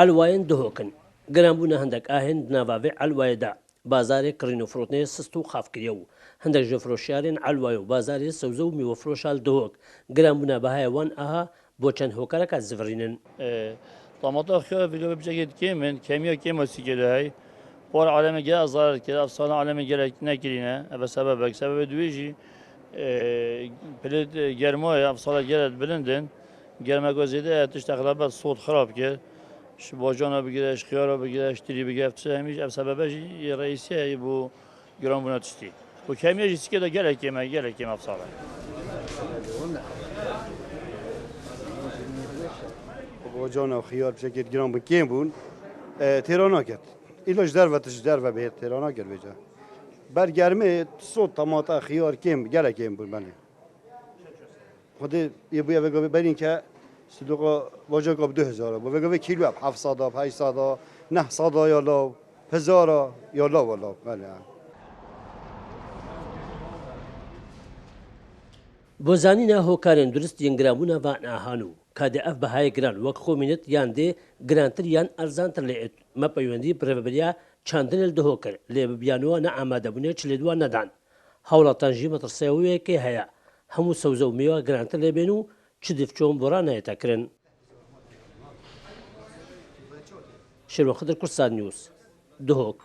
علوایەن دهۆکن گەرانبوونە هەندێک ئاهێن ناڤاوێ علوایەدا بازارێک کڕین و فرۆتنەیە سست و خافکریە و هەندێک ژێفرۆشیارێن علوایە و بازارێ سەوزە و میوەفرۆشال دهۆک گرانبوونە بەهایە وان ئاها بۆ چەند هۆکارەکە زڤڕینن طماطم خيار في جواب جاكيت كيمن كيمياء كيما سيكلاي بور عالم جا صار كذا أفصال عالم جا ناكلينا هذا سبب دويجي بلد جرماية أفصال جا بلندن جرما جوزيدة تشتغل بس صوت خراب كده باجانا بگیرش خیارا بگیرش تری بگیرد همیش اب سببش رئیسیه بو گران بنا تشتی و کمیه جیسی که دا گله کم افساله باجانا و خیار بشکل گران بکیم بون تیرانا کرد ایلاش در و به تیرانا کرد بجا برگرمه صوت طماطم خیار گله کم بون بله خود یه بویا بگو برین که صدوق واجه قاب 2000 و بگو کیلو اب 700 800 900 یالا 1000 یالا والا بله بۆ زانینە هۆکارێن درست یەنگرانبوونە ڤان ئاهان و کادێ ئەف بەهای گران وەک خۆمینێت یان دێ گرانتر یان ئەرزانتر لێ مەپەیوەندی پرێبەریا چاندنێ دهۆ کرد لێ ببیانەوە نە ئامادەبوونێ چ لێ دووان نەدان هەوڵەتانژی مەترسیەوەیەکێ هەیە هەموو سەوزە و میوە گرانتر لێبێن و چ دفچۆم بۆ ڕانایەتەکردن شێوە خدر کورسان نیوز دهۆک